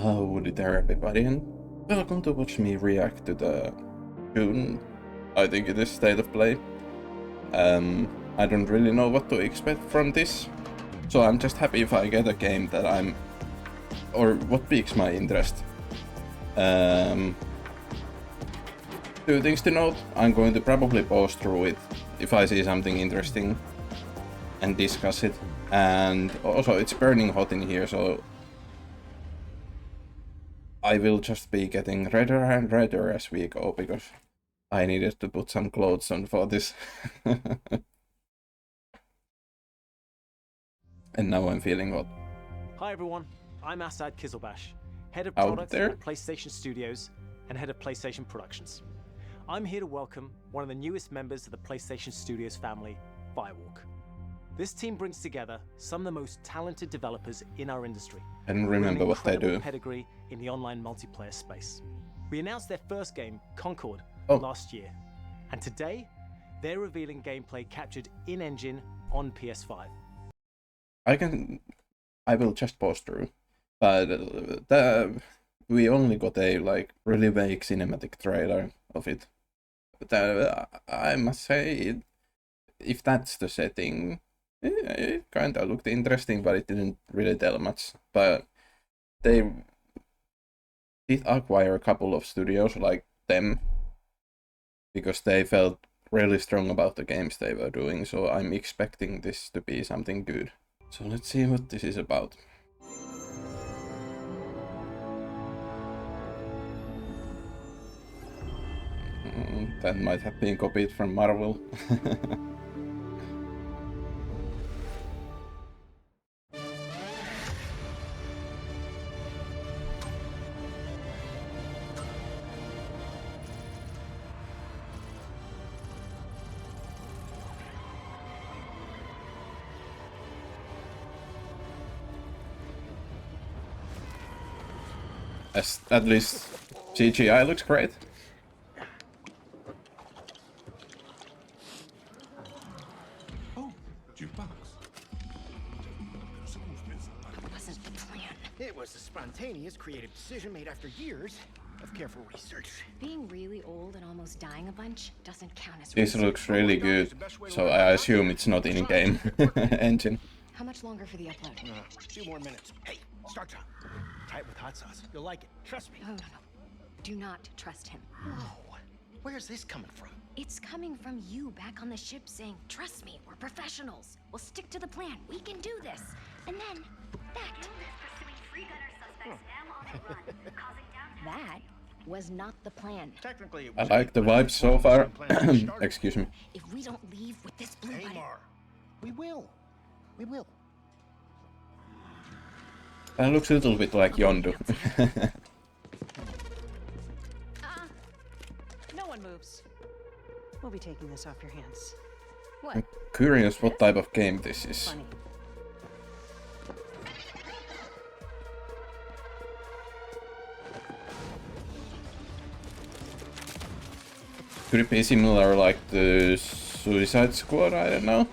Howdy there everybody, and welcome to watch me react to the June, I think it is, State of Play. I don't really know what to expect from this, so I'm just happy if I get a game that or what piques my interest. Two things to note: I'm going to probably pause through it if I see something interesting and discuss it, and also it's burning hot in here, so I will just be getting redder and redder as we go, because I needed to put some clothes on for this. And now I'm feeling hot. Hi everyone, I'm Asad Kizilbash, Head of Out Product there? at PlayStation Studios and Head of PlayStation Productions. I'm here to welcome one of the newest members of the PlayStation Studios family, Firewalk. This team brings together some of the most talented developers in our industry. And remember what they do. Pedigree in the online multiplayer space. We announced their first game, Concord, last year, and today they're revealing gameplay captured in-engine on PS5. I will just pause through, but we only got a really vague cinematic trailer of it. I must say, if that's the setting, it kinda looked interesting, but it didn't really tell much. But they did acquire a couple of studios like them, because they felt really strong about the games they were doing, so I'm expecting this to be something good. So let's see what this is about. That might have been copied from Marvel. At least CGI looks great. Oh, jukebox. Wasn't the plan. It was a spontaneous, creative decision made after years of careful research. Being really old and almost dying a bunch doesn't count as This research. looks really good, so I assume it's not in-game engine. How much longer for the upload? A few more minutes. Hey, start time. Try it with hot sauce. You'll like it. Trust me. No. Do not trust him. Whoa. Where's this coming from? It's coming from you back on the ship saying, trust me, we're professionals. We'll stick to the plan. We can do this. And then, that. That was not the plan. Technically, it I was like the vibes so far. Excuse me. If we don't leave with this blue button... Amar. We will. We will. That looks a little bit like Yondu. No one moves. We'll be taking this off your hands. What? I'm curious what type of game this is. Funny. Could it be similar like the Suicide Squad? I don't know.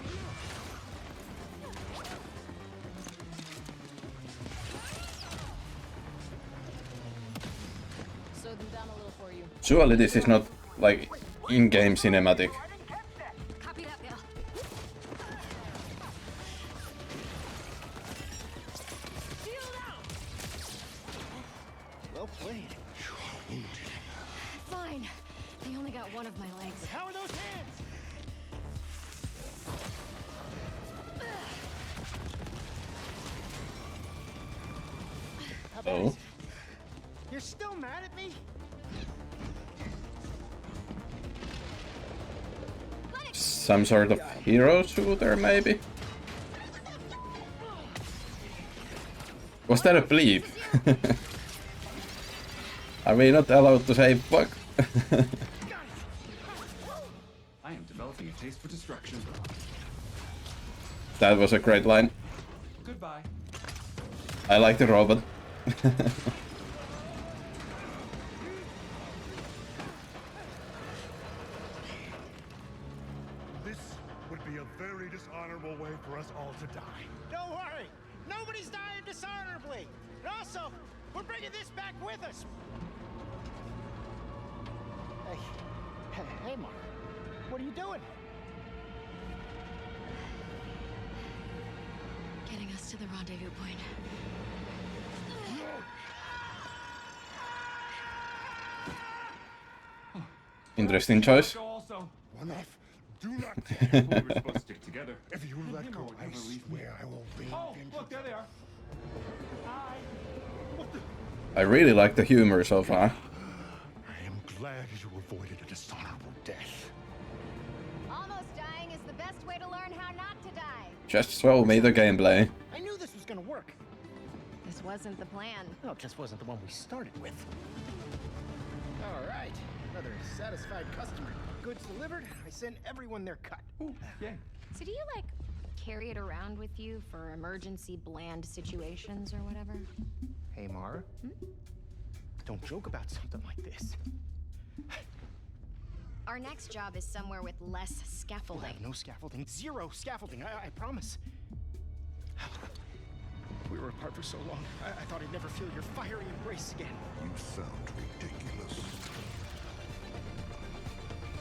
Slow them down a little for you. Surely this is not like in-game cinematic. Copy that, Bill. Well played. Fine. They only got one of my legs. How are those hands? Oh. You're still mad at me? Some sort of hero shooter, maybe? Was that a bleep? Are we not allowed to say fuck? I am developing a taste for destruction. That was a great line. Goodbye. I like the robot. This would be a very dishonorable way for us all to die. Don't worry. Nobody's dying dishonorably. And also, we're We're bringing this back with us. Hey, Mark. What are you doing? Getting us to the rendezvous point. Interesting choice. Also, One off. Do not. we were supposed to stick together. If you let Him go, would I never leave me. swear I will bring Oh, vengeance. look, there they are. Hi. What the? I really like the humor so far. I am glad you avoided a dishonorable death. Almost dying is the best way to learn how not to die. Just show me the gameplay. I knew this was gonna work. This wasn't the plan. No, it just wasn't the one we started with. All right, another satisfied customer. Goods delivered. I sent everyone their cut. Ooh, yay. So do you, like, carry it around with you for emergency bland situations or whatever? Hey, Mara. Don't joke about something like this. Our next job is somewhere with less We'll scaffolding. have no scaffolding. Zero scaffolding. I promise. We were apart for so long. I thought I'd never feel your fiery embrace again. You sound ridiculous.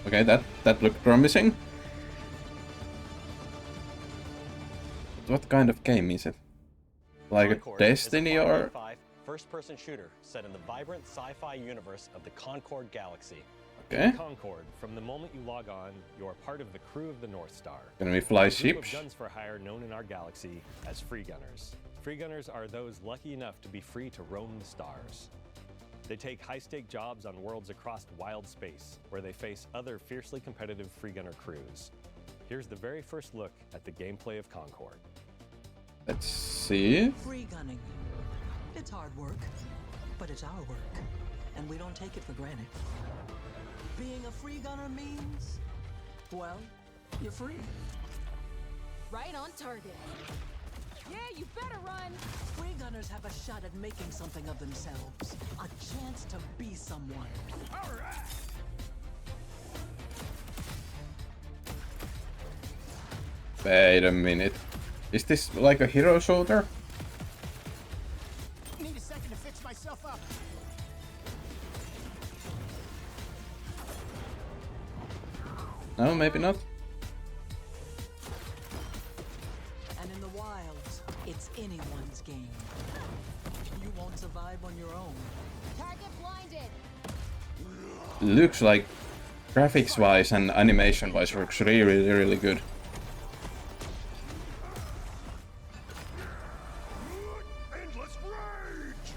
Okay, that looked promising. What kind of game is it? Like a Concord Destiny is a or 5v5 first-person shooter set in the vibrant sci-fi universe of the Concord galaxy. okay? Concord, from the moment you log on, you are part of the crew of the North Star. Can we fly A group of ships? guns for hire known in our galaxy as free gunners. Free gunners are those lucky enough to be free to roam the stars. They take high-stake jobs on worlds across wild space, where they face other fiercely competitive free gunner crews. Here's the very first look at the gameplay of Concord. Let's see. Free gunning. It's hard work, but it's our work, and we don't take it for granted. Being a free gunner means, well, you're free. Right on target. Yeah, you better run. Free gunners have a shot at making something of themselves, a chance to be someone. All right. Wait a minute. Is this like a hero shooter? Need a second to fix myself up. No, maybe not. And in the wilds, it's anyone's game. You won't survive on your own. Target blinded. Looks like graphics wise and animation wise looks really good. Endless rage!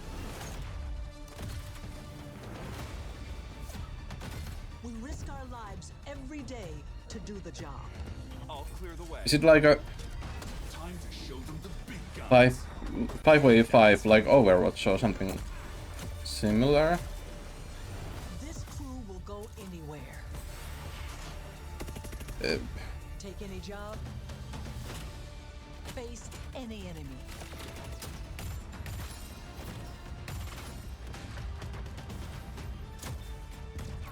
We risk our lives every day to do the job. I'll clear the way. Is it like a Time to show them the big guns. 5v5 like Overwatch or something similar? This crew will go anywhere. Take any job. Face any enemy.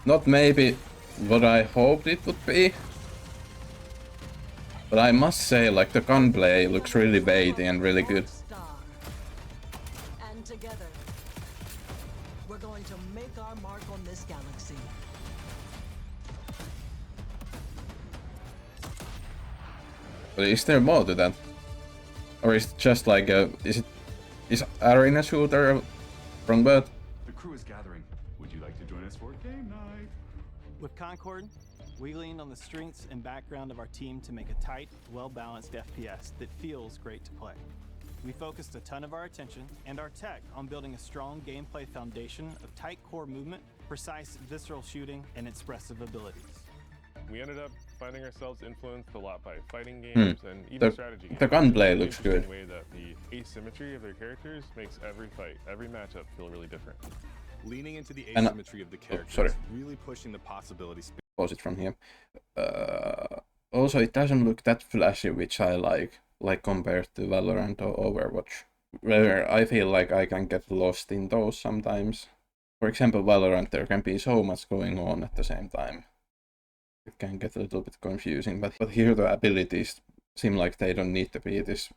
Not maybe what I hoped it would be. But I must say, like, the gunplay looks really weighty and really good. Star. And together, we're going to make our mark on this galaxy. But is there more to that? Or is it just like a... Is arena shooter a wrong word? The crew is gathering. Would you like to join us for game night? With Concord, we lean on the strengths and background of our team to make a tight, well-balanced FPS that feels great to play. We focused a ton of our attention and our tech on building a strong gameplay foundation of tight core movement, precise visceral shooting, and expressive abilities. We ended up finding ourselves influenced a lot by fighting games and even The- strategy the games. gunplay In an looks interesting good. way that the asymmetry of their characters makes every fight, every matchup feel really different. Leaning into the And, asymmetry of the characters, sorry. really pushing the possibility space. Pause it from here. Also, it doesn't look that flashy, which I like compared to Valorant or Overwatch, where I feel like I can get lost in those sometimes. For example, Valorant, there can be so much going on at the same time. It can get a little bit confusing, but here the abilities seem like they don't need to be this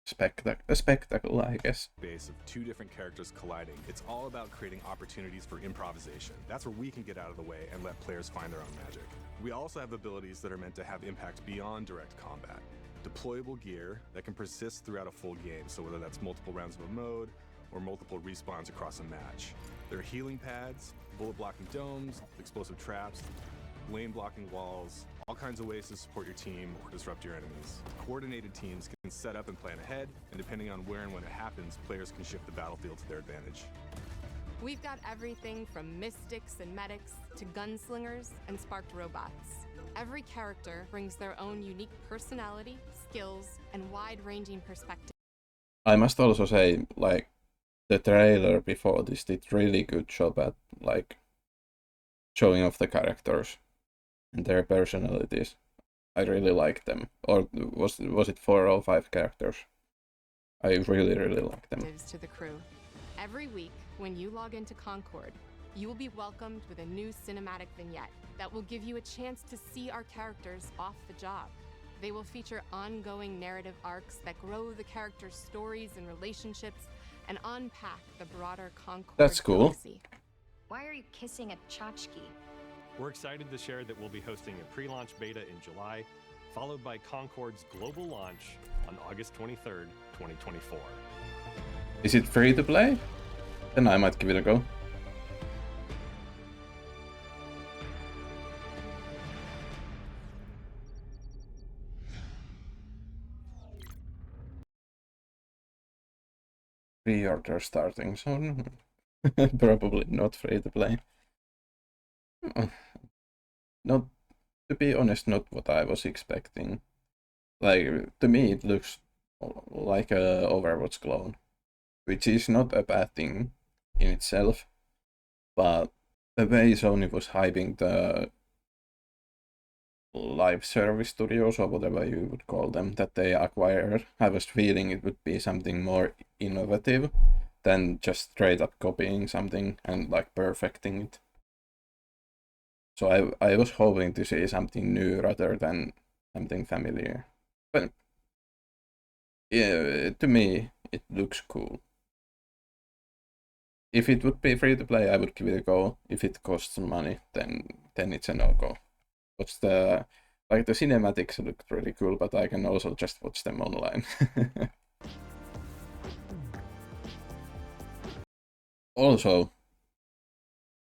a spectacle, I guess. Base of two different characters colliding. It's all about creating opportunities for improvisation. That's where we can get out of the way and let players find their own magic. We also have abilities that are meant to have impact beyond direct combat. Deployable gear that can persist throughout a full game, so whether that's multiple rounds of a mode or multiple respawns across a match. There are healing pads, bullet blocking domes, explosive traps, lane blocking walls, all kinds of ways to support your team or disrupt your enemies. Coordinated teams can set up and plan ahead, and depending on where and when it happens, players can shift the battlefield to their advantage. We've got everything from mystics and medics to gunslingers and sparked robots. Every character brings their own unique personality, skills, and wide-ranging perspective. I must also say, like, the trailer before this did really good job at, like, showing off the characters and their personalities. I really liked them. Or was it 4 or 5 characters? I really liked them. To the crew. Every week, when you log into Concord, you will be welcomed with a new cinematic vignette that will give you a chance to see our characters off the job. They will feature ongoing narrative arcs that grow the characters' stories and relationships and unpack the broader Concord That's cool. galaxy. Why are you kissing a tchotchke? We're excited to share that we'll be hosting a pre-launch beta in July, followed by Concord's global launch on August 23rd, 2024. Is it free to play? Then I might give it a go. Pre-order starting soon. Probably not free to play. Not, to be honest, not what I was expecting. Like, to me it looks like a Overwatch clone, which is not a bad thing in itself, but the way Sony was hyping the live service studios, or whatever you would call them, that they acquired, I was feeling it would be something more innovative than just straight up copying something and like perfecting it. So I was hoping to see something new rather than something familiar. But yeah, to me it looks cool. If it would be free to play, I would give it a go. If it costs money, then it's a no-go. What's the cinematics look really cool, but I can also just watch them online. Also,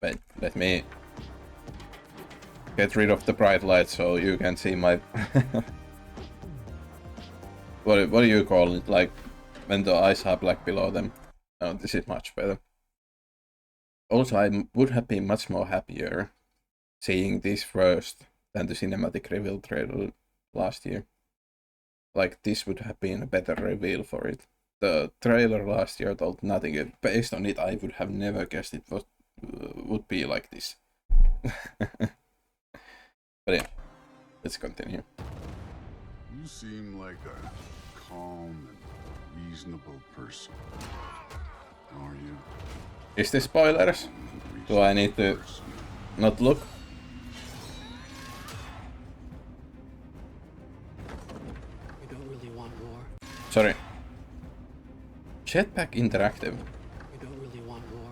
wait, let me get rid of the bright light so you can see my what do you call it, like when the eyes are black below them. Oh, this is much better. Also, I would have been much more happier seeing this first than the cinematic reveal trailer last year. Like, this would have been a better reveal for it. The trailer last year told nothing. Based on it, I would have never guessed it would be like this. But yeah, let's continue. You seem like a calm and reasonable person. Are you? Is this spoilers? Do I need to not look? We don't really want war. Sorry. Jetpack Interactive. We don't really want war.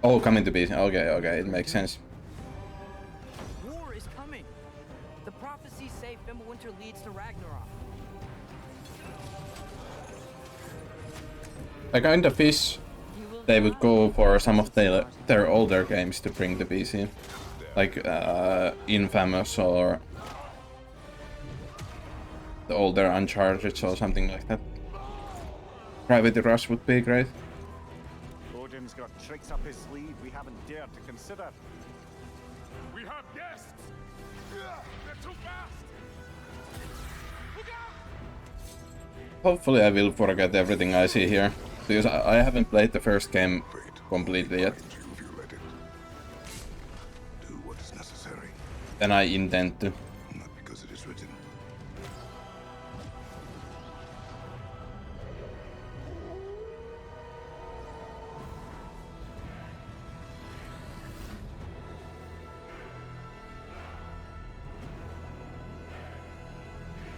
Oh, coming to be. Okay, it makes sense. War is coming. The prophecies say Fimbulwinter leads to Ragnarok. I kind of wish they would go for some of their older games to bring the PC, like Infamous or the older Uncharted or something like that. Gravity Rush would be great. Odin's got tricks up his sleeve we haven't dared to consider. We have guests! They're too fast! Look out! Hopefully I will forget everything I see here, because I haven't played the first game completely yet. Do what is necessary. And I intend to. Not because it is written.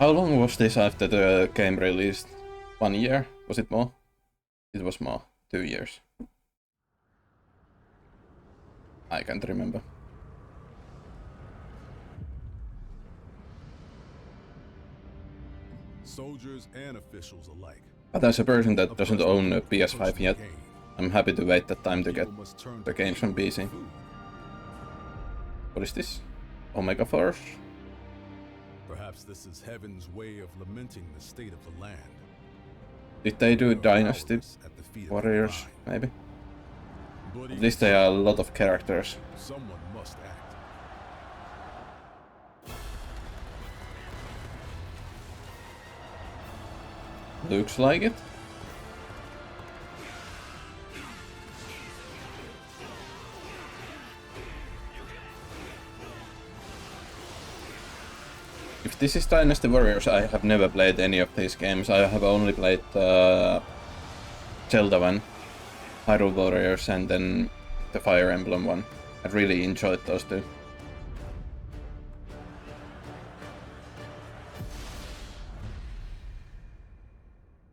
How long was this after the game released? 1 year? Was it more? It was more. 2 years. I can't remember. Soldiers and officials alike. But as a person that doesn't own a PS5 yet, I'm happy to wait that time to get the games from PC. What is this? Omega Force? Perhaps this is heaven's way of lamenting the state of the land. Did they do Dynasty Warriors, maybe? At least there are a lot of characters. Someone must act. Looks like it. If this is Dynasty Warriors, I have never played any of these games. I have only played Zelda one, Hyrule Warriors, and then the Fire Emblem one. I really enjoyed those two.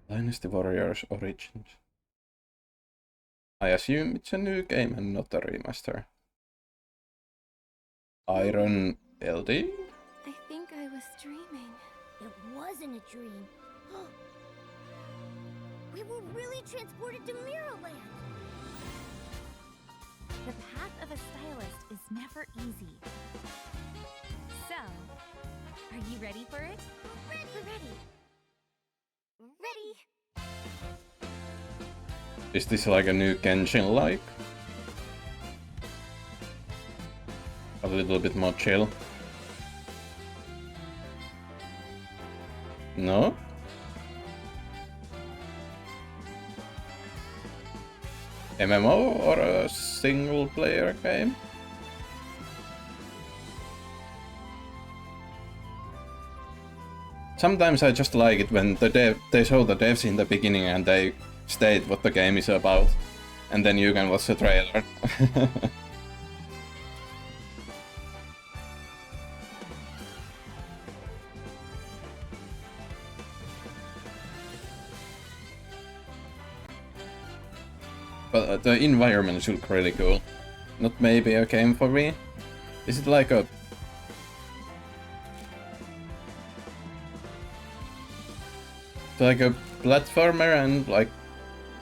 Dynasty Warriors Origins. I assume it's a new game and not a remaster. Iron LD? I think I was dreaming. It wasn't a dream. We were really transported to Mirrorland. The path of a stylist is never easy. So, are you ready for it? Ready. Is this like a new Genshin-like? A little bit more chill? No? MMO or a single player game? Sometimes I just like it when they show the devs in the beginning and they state what the game is about, and then you can watch the trailer. But the environments look really cool. Not maybe a game for me. Is it like a... like a platformer and like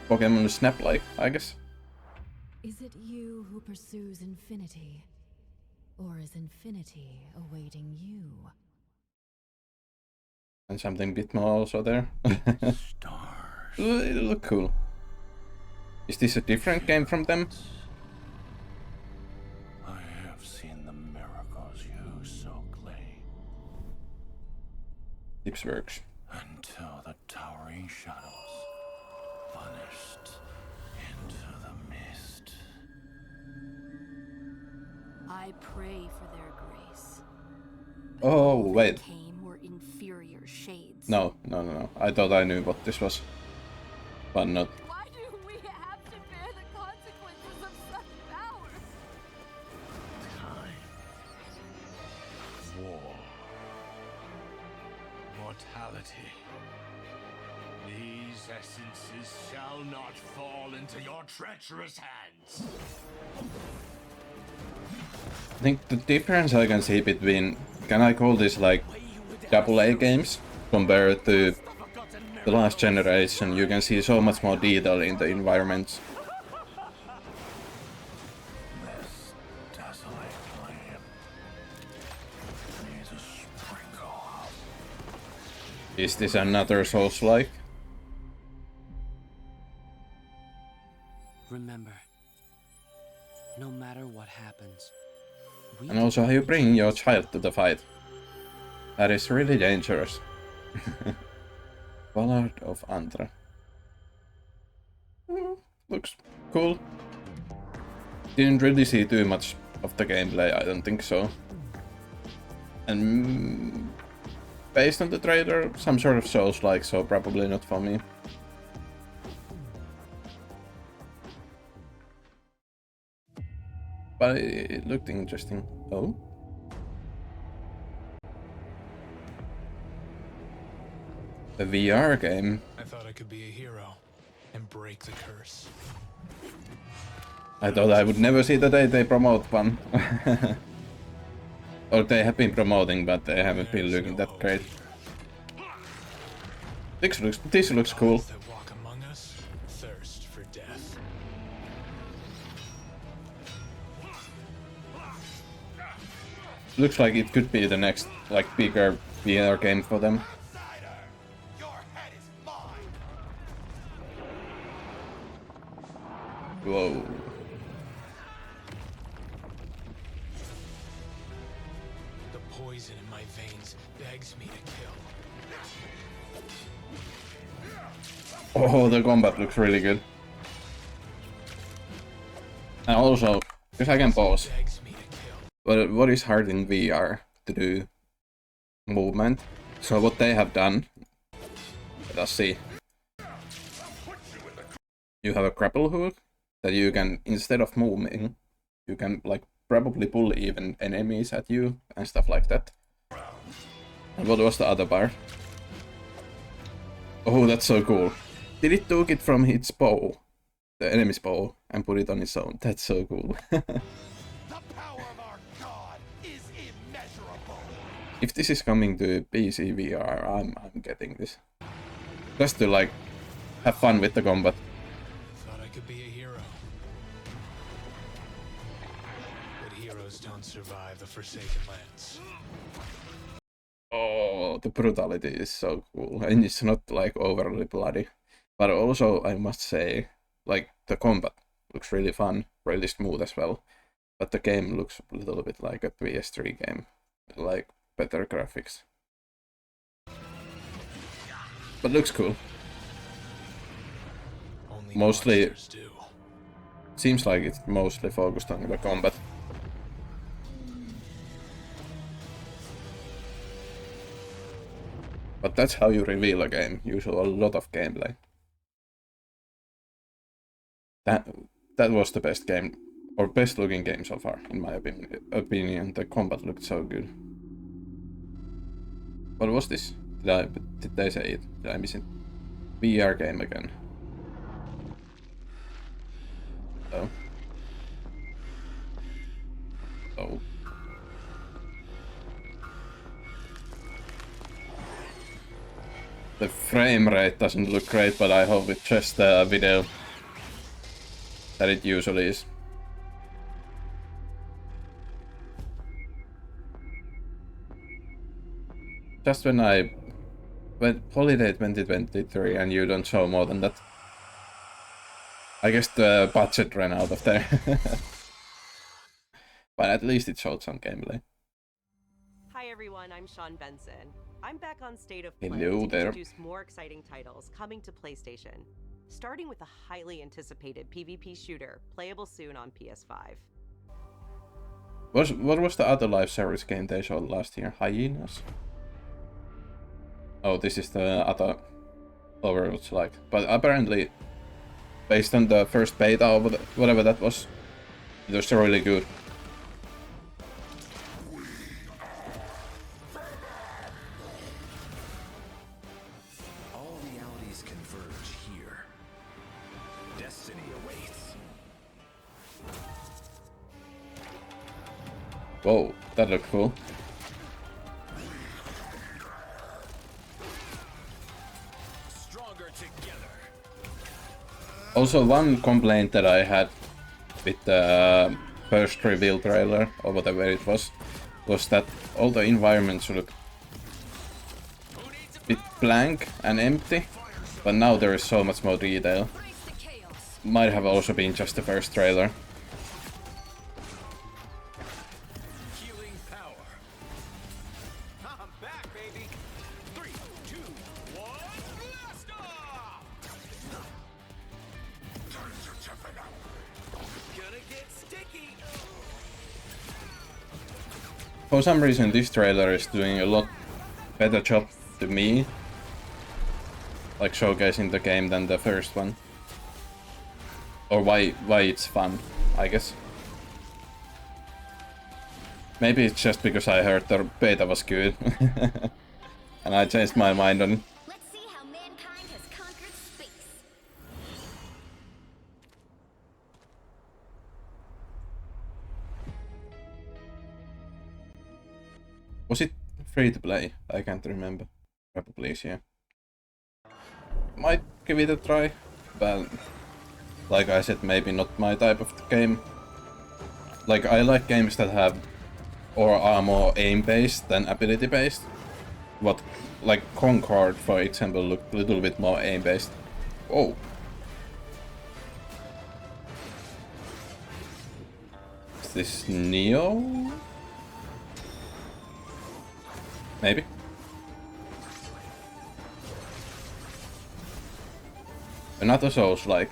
Pokemon Snap like, I guess? Is it you who pursues infinity? Or is infinity awaiting you? And something bit more also there. Stars. It look cool. Is this a different game from them? I have seen the miracles you so claim. Tips works. Until the towering shadows vanished into the mist. I pray for their grace. Oh, wait. Came were inferior shades. No. I thought I knew what this was. But not. Why do we have to bear the consequences of such power? Time. War. Mortality. These essences shall not fall into your treacherous hands. I think the difference I can see between, can I call this like AA games compared to the last generation, you can see so much more detail in the environments. This desolate flame needs a sprinkle of... Is this another Souls-like? Remember, no matter what happens, And also how you bring your child to the fight. That is really dangerous. Ballad of Antra. Looks cool. Didn't really see too much of the gameplay, I don't think so. And based on the trailer, some sort of Souls-like, so probably not for me. But it looked interesting. Oh? A VR game? I thought I could be a hero and break the curse. I thought I would never see the day they promote one. Or they have been promoting, but they haven't been looking that great. This looks cool. That walk among us thirst for death. Looks like it could be the next, like, bigger VR game for them. Whoa. The poison in my veins begs me to kill. Oh, the combat looks really good. And also, if I can pause. But what is hard in VR to do? Movement. So what they have done, let us see. You have a grapple hook that you can, instead of moving, you can like probably pull even enemies at you and stuff like that. And what was the other part? Oh, that's so cool. Did it took it from its bow, the enemy's bow, and put it on its own? That's so cool. If this is coming to PC VR, I'm getting this. Just to like have fun with the combat. Thought I could be a hero. But heroes don't survive the Forsaken Lands. Oh, the brutality is so cool. And it's not like overly bloody. But also, I must say, like, the combat looks really fun, really smooth as well. But the game looks a little bit like a PS3 game. Like, better graphics. But looks cool. Mostly, seems like it's mostly focused on the combat. But that's how you reveal a game. Usually a lot of gameplay. That was the best game, or best looking game so far, in my opinion. The combat looked so good. What was this? Did they say it? Did I miss it? VR game again. Oh. Oh. The frame rate doesn't look great, but I hope it's just the video that it usually is. Just when I went holiday 2023 and you don't show more than that. I guess the budget ran out of there. But at least it showed some gameplay. Hi everyone, I'm Sean Benson. I'm back on State of Play Hello to there. introduce more exciting titles coming to PlayStation. Starting with a highly anticipated PvP shooter, playable soon on PS5. What was the other live service game they showed last year? Hyenas? Oh, this is the other Overwatch like. But apparently, based on the first beta or whatever that was, it was really good. All realities converge here. Destiny awaits. Whoa, that looked cool. Stronger together. Also, one complaint that I had with the first reveal trailer, or whatever it was that all the environments look a bit blank and empty, but now there is so much more detail. Might have also been just the first trailer. Healing power. I'm back, baby. 3, 2, 1, blast off! Time to toughen up. Gonna get sticky. For some reason this trailer is doing a lot better job to me, like showcasing the game, than the first one. Or why it's fun, I guess. Maybe it's just because I heard the beta was good. And I changed my mind on it. Let's see Was it free to play? I can't remember. Probably is, yeah. Might give it a try, but like I said, maybe not my type of game. Like, I like games that have or are more aim-based than ability-based. What, like Concord, for example, looked a little bit more aim-based. Oh. Is this Neo? Maybe. Another Souls-like.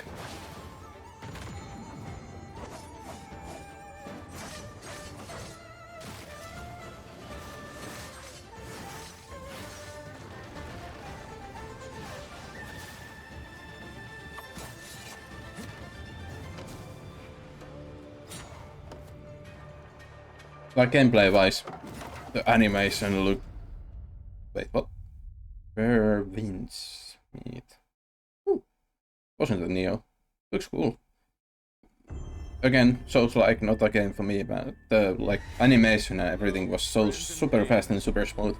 Like gameplay-wise, the animation look. Wait, what? Where winds meet? Ooh, wasn't a Neo? Looks cool. Again, Souls like not a game for me, but the like animation and everything was so super fast and super smooth.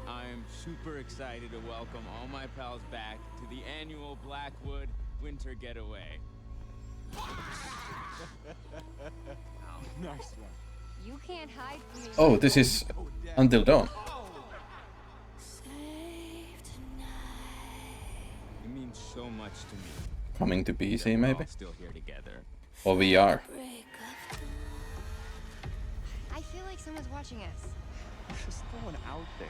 I'm super excited to welcome all my pals back to the annual Blackwood Winter Getaway. Nice one. You can't hide from me. Oh, this is Until Dawn. It means so much to me. Coming to PC, maybe? Still here together. Or VR. I feel like someone's watching us. It's just going out there.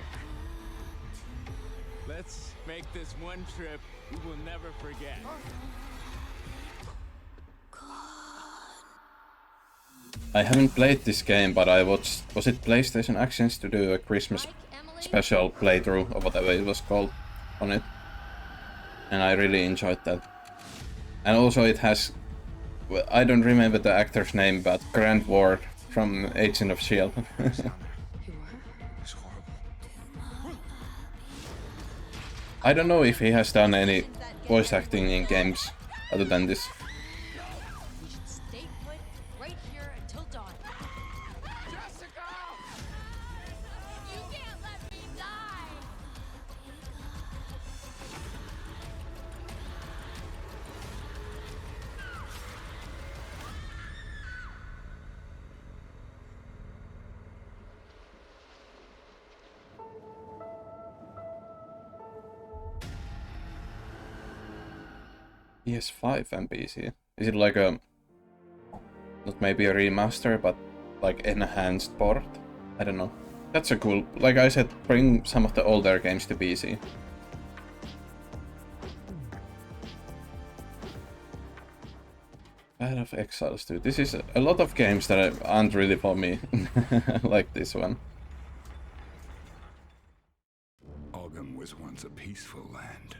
Let's make this one trip we will never forget. I haven't played this game, but I watched, was it PlayStation Actions to do a Christmas special playthrough or whatever it was called on it. And I really enjoyed that. And also it has, well, I don't remember the actor's name, but Grant Ward from Agent of S.H.I.E.L.D. I don't know if he has done any voice acting in games other than this. We should stay put right here until dawn. Jessica! You can't let me die! PS5 and PC. Is it like a, not maybe a remaster, but like enhanced port? I don't know. That's a cool, like I said, bring some of the older games to PC. Path of Exiles 2. This is a lot of games that aren't really for me, like this one. Ogham was once a peaceful land,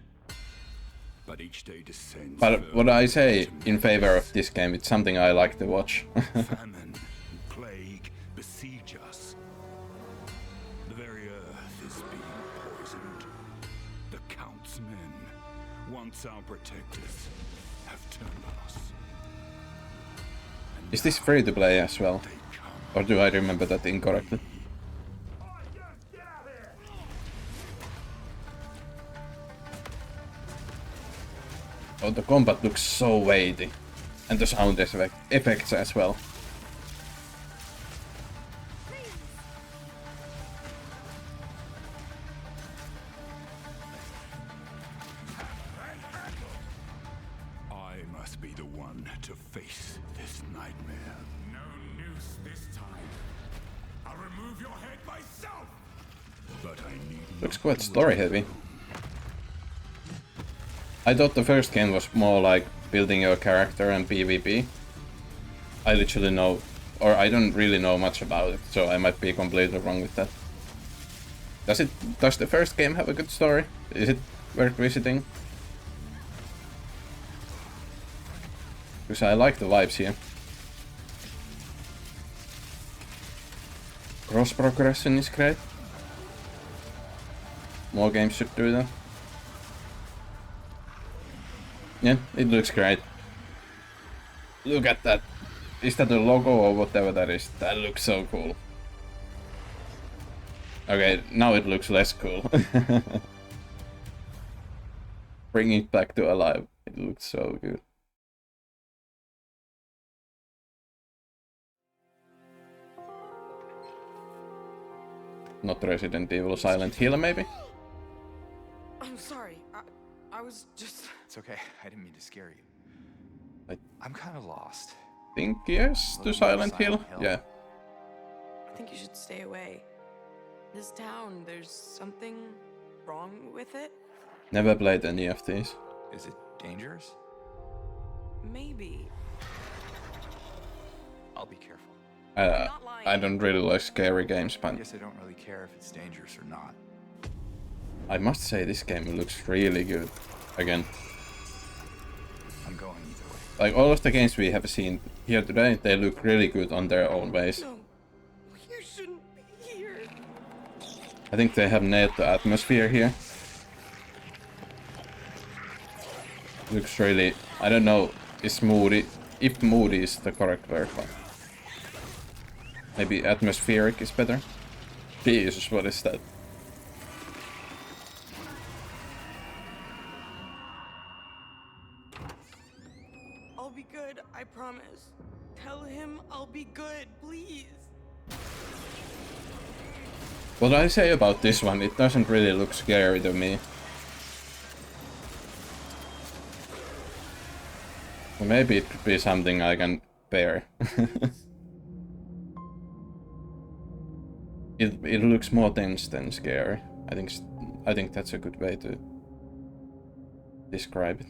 but each day descends. But what I say in favor of this game, it's something I like to watch. Famine, plague besiege us. The very earth is being poisoned. The Count's men, once our protectors, have turned on us. Is this free to play as well? Or do I remember that incorrectly? Oh, the combat looks so weighty. And the sound effects as well. I must be the one to face this nightmare. No noose this time. I'll remove your head myself. But I need. Looks quite story heavy. I thought the first game was more like building your character and PvP. I literally know, or I don't really know much about it, so I might be completely wrong with that. Does the first game have a good story? Is it worth visiting? Because I like the vibes here. Cross progression is great. More games should do that. Yeah, it looks great. Look at that. Is that a logo or whatever that is? That looks so cool. Okay, now it looks less cool. Bring it back to alive. It looks so good. Not Resident Evil Silent Hill, maybe? I'm sorry. I was just... It's okay. I didn't mean to scare you. I'm kind of lost. Think yes to Silent Hill? Yeah. I think you should stay away. This town, there's something wrong with it? Never played any of these. Is it dangerous? Maybe. I'll be careful. I don't really like scary games, I but guess I don't really care if it's dangerous or not. I must say this game looks really good. Again. I'm going either way. Like all of the games we have seen here today, they look really good on their own ways. No, you shouldn't be here. I think they have nailed the atmosphere here. Looks really, I don't know, is moody, if moody is the correct word, but maybe atmospheric is better. Jesus, what is that? I'll be good, I promise. Tell him I'll be good, please. What I say about this one, it doesn't really look scary to me. Well, maybe it could be something I can bear. It looks more tense than scary. I think that's a good way to describe it.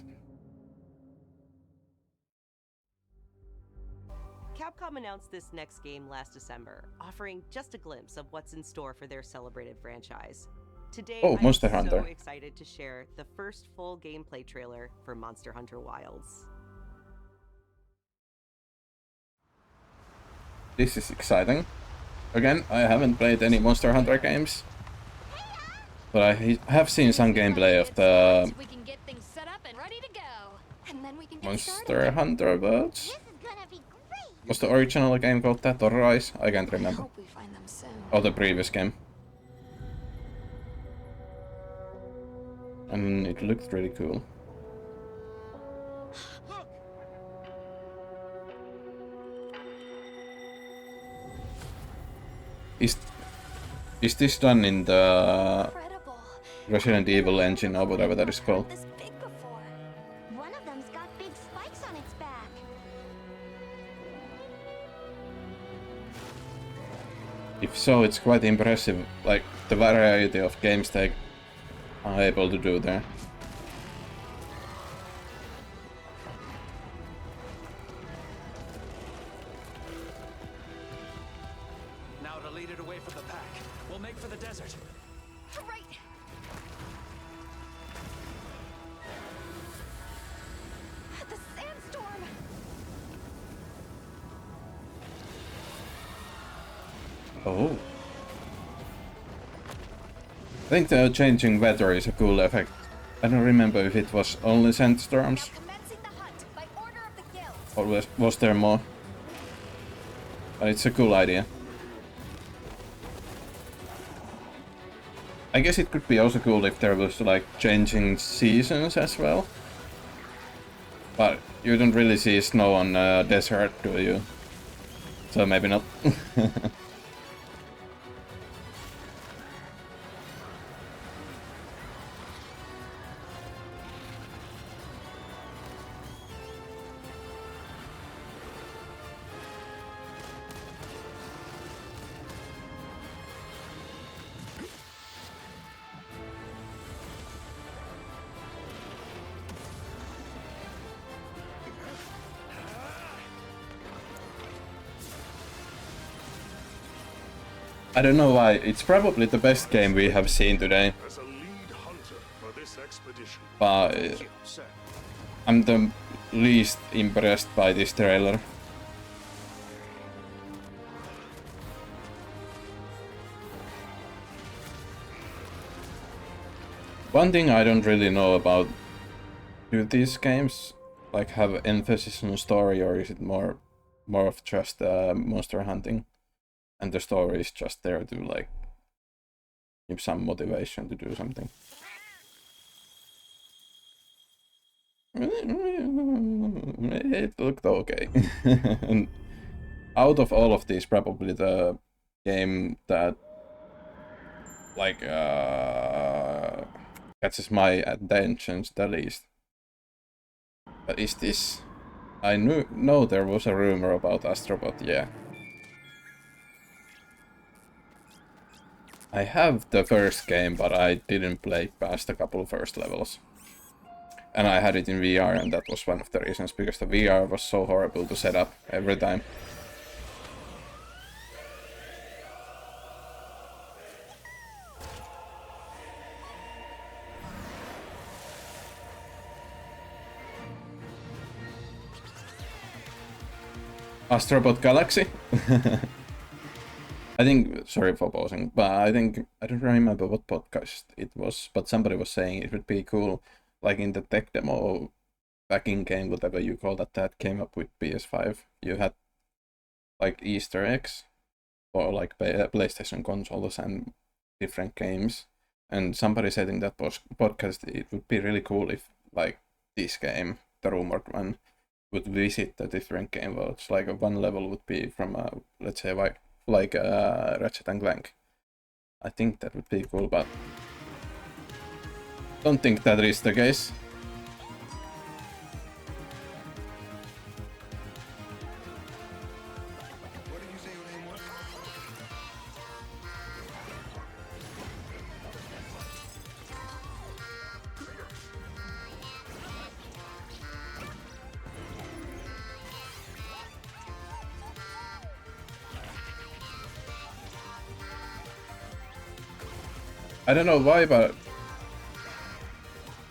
Capcom announced this next game last December, offering just a glimpse of what's in store for their celebrated franchise. Today, Monster I'm Hunter. so excited to share the first full gameplay trailer for Monster Hunter Wilds. This is exciting. Again, I haven't played any Monster Hunter games, but I have seen some gameplay of the We can get things set up and ready to go. And then we can get Monster Hunter Worlds. Was the original game called that or Rise? I can't remember. we find them soon. Or the previous game. And it looked really cool. Is this done in the Resident Evil engine or whatever that is called? One of them's got big spikes on its back. If so, it's quite impressive, like the variety of games they are able to do there. Now to lead it away from the pack, we'll make for the desert. Right. The sandstorm. Oh. I think the changing weather is a cool effect. I don't remember if it was only sandstorms. Or was there more? But it's a cool idea. I guess it could be also cool if there was like changing seasons as well. But you don't really see snow on a desert, do you? So maybe not. I don't know why, it's probably the best game we have seen today. As a lead hunter for this expedition. But I'm the least impressed by this trailer. One thing I don't really know about, do these games like have emphasis on story, or is it more of just monster hunting? And the story is just there to like give some motivation to do something. It looked okay. And out of all of these, probably the game that like catches my attention the least. But is this? I know there was a rumor about Astrobot, yeah. I have the first game, but I didn't play past a couple first levels. And I had it in VR, and that was one of the reasons, because the VR was so horrible to set up every time. Astrobot Galaxy? I think, sorry for pausing, but I don't remember what podcast it was, but somebody was saying it would be cool, like in the tech demo, back in game, whatever you call that came up with PS5. You had like Easter eggs for like PlayStation consoles and different games. And somebody said in that podcast it would be really cool if like this game, the rumored one, would visit the different game worlds. Like one level would be from let's say like Ratchet and Clank. I think that would be cool, but don't think that is the case. I don't know why, but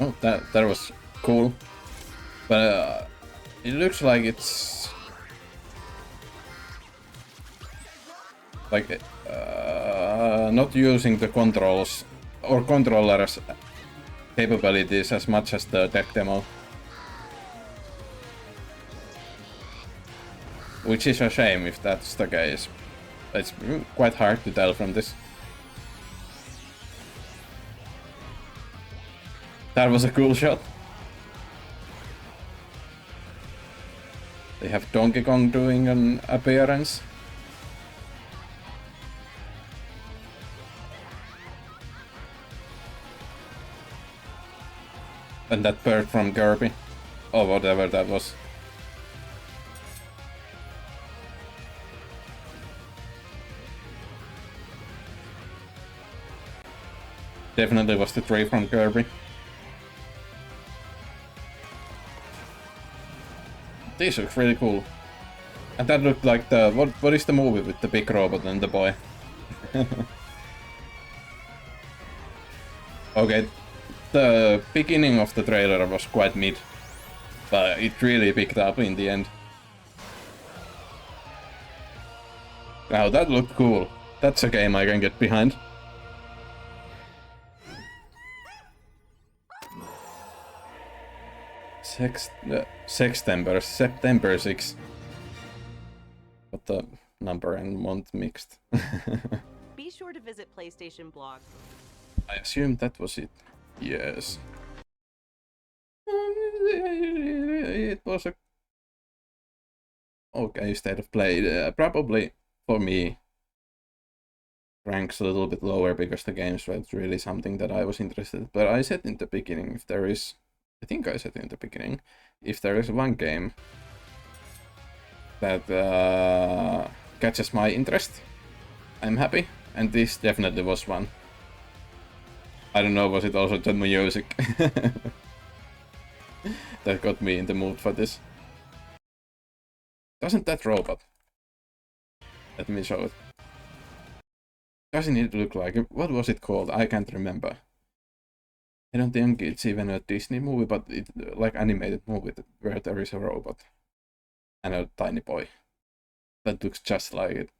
oh, that was cool. But it looks like it's like not using the controls or controllers capabilities as much as the tech demo, which is a shame if that's the case. It's quite hard to tell from this. That was a cool shot. They have Donkey Kong doing an appearance. And that bird from Kirby, or whatever that was. Definitely was the tree from Kirby. This looks really cool. And that looked like the... What is the movie with the big robot and the boy? Okay, the beginning of the trailer was quite mid, but it really picked up in the end. Now that looked cool. That's a game I can get behind. September 6. But the number and month mixed. Be sure to visit PlayStation blog. I assume that was it. Yes. It was a okay state of play. Probably for me ranks a little bit lower because the games were really something that I was interested in. But I said in the beginning, if there is, I think I said in the beginning, if there is one game that catches my interest, I'm happy, and this definitely was one. I don't know, was it also the music that got me in the mood for this? Doesn't that robot? Let me show it. Doesn't it look like... What was it called? I can't remember. I don't think it's even a Disney movie, but it's like animated movie where there is a robot and a tiny boy that looks just like it.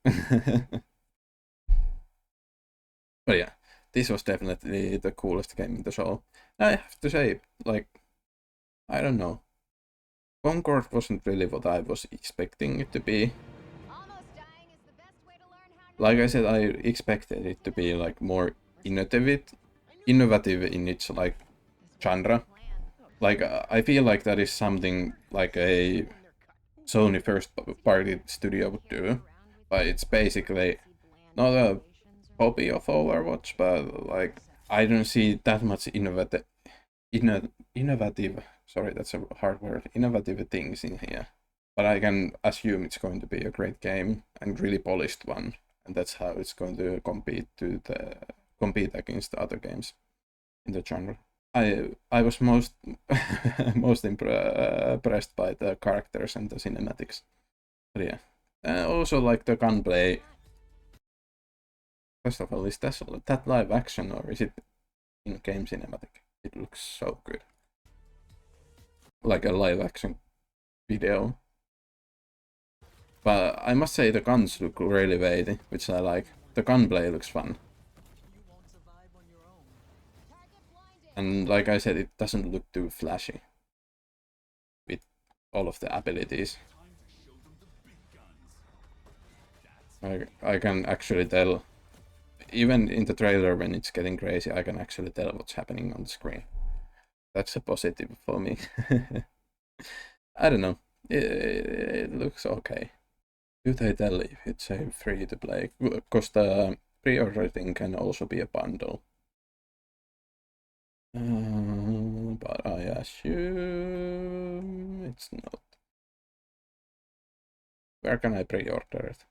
But yeah, this was definitely the coolest game in the show. I have to say, like, I don't know. Concord wasn't really what I was expecting it to be. Like I said, I expected it to be like more innovative in its like genre. Like I feel like that is something like a Sony first party studio would do, but it's basically not a copy of Overwatch, but like I don't see that much innovative. Sorry, that's a hard word. Innovative things in here, but I can assume it's going to be a great game and really polished one, and that's how it's going to compete against other games in the genre. I was most impressed by the characters and the cinematics. But yeah, also like the gunplay. First of all, is that live action or is it in-game cinematic? It looks so good, like a live action video. But I must say the guns look really weighty, which I like. The gunplay looks fun. And like I said, it doesn't look too flashy with all of the abilities. I can actually tell, even in the trailer when it's getting crazy, I can actually tell what's happening on the screen. That's a positive for me. I don't know. It looks okay. Do they tell if it's a free to play? Because the pre-order thing can also be a bundle. But I assume it's not. Where can I pre-order it?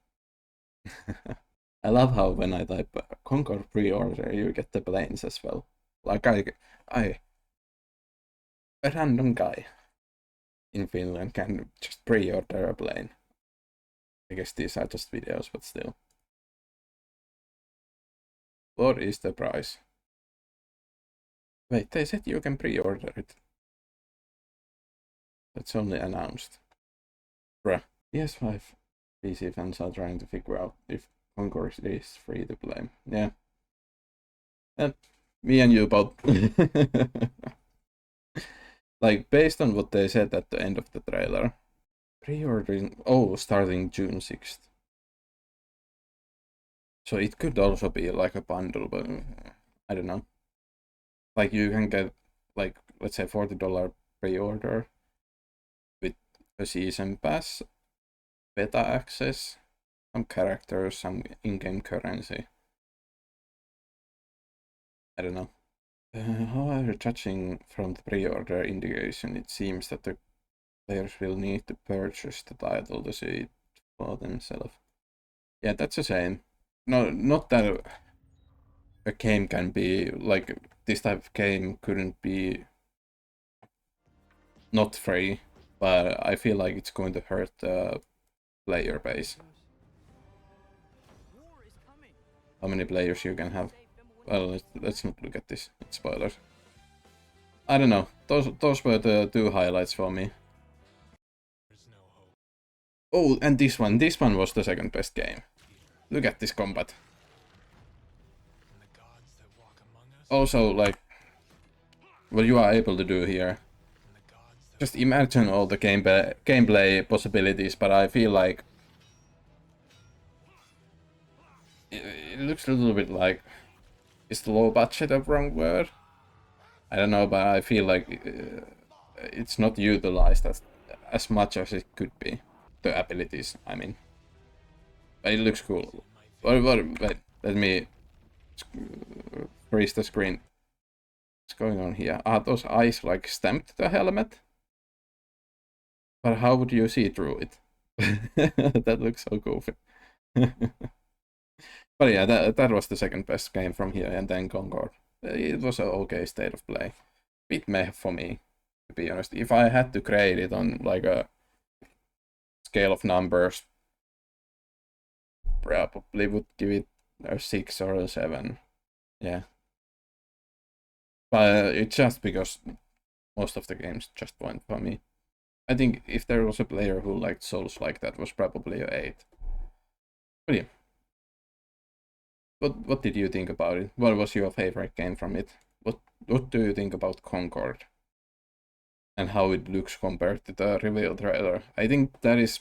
I love how when I type Concord pre-order, you get the planes as well. Like a random guy in Finland can just pre-order a plane. I guess these are just videos, but still. What is the price? Wait, they said you can pre-order it. It's only announced. Bruh. PS5 PC fans are trying to figure out if Concord is free to play. Yeah. And me and you both. Like, based on what they said at the end of the trailer, pre-ordering, starting June 6th. So it could also be like a bundle, but I don't know. Like you can get, like, let's say $40 pre-order with a season pass, beta access, some characters, some in-game currency. I don't know. However, judging from the pre-order indication, it seems that the players will need to purchase the title to see it for themselves. Yeah, that's a shame. No, not that a game can be, like, this type of game couldn't be not free, but I feel like it's going to hurt the player base. How many players you can have? Well, let's not look at this. It's spoilers. I don't know. Those were the two highlights for me. Oh, and this one. This one was the second best game. Look at this combat. Also, like, what you are able to do here. Just imagine all the gameplay possibilities, but I feel like it looks a little bit like, is the low budget a wrong word? I don't know, but I feel like it's not utilized as much as it could be. The abilities, I mean. But it looks cool. Wait, let me freeze the screen. What's going on here? Are those eyes like stamped to the helmet? But how would you see through it? That looks so goofy. But yeah, that was the second best game from here, and then Concord. It was an okay state of play. Bit meh for me, to be honest. If I had to grade it on like a scale of numbers, probably would give it a 6 or a 7. Yeah. But it's just because most of the games just went for me. I think if there was a player who liked Souls like that, was probably a 8. But yeah. What did you think about it? What was your favorite game from it? What do you think about Concord? And how it looks compared to the reveal trailer? I think that is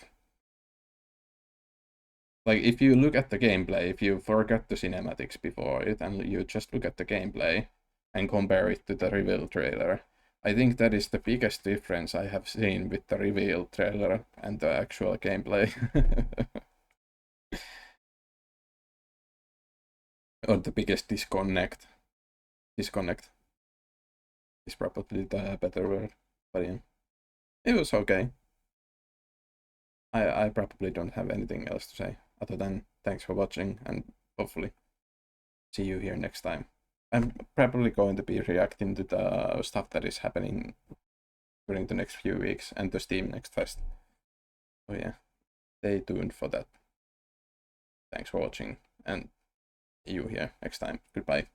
like if you look at the gameplay, if you forget the cinematics before it and you just look at the gameplay and compare it to the reveal trailer, I think that is the biggest difference I have seen with the reveal trailer and the actual gameplay. Or the biggest disconnect. Disconnect is probably the better word, but yeah, it was okay. I probably don't have anything else to say other than thanks for watching and hopefully see you here next time. I'm probably going to be reacting to the stuff that is happening during the next few weeks and the Steam Next Fest. So yeah, stay tuned for that. Thanks for watching and see you here next time. Goodbye.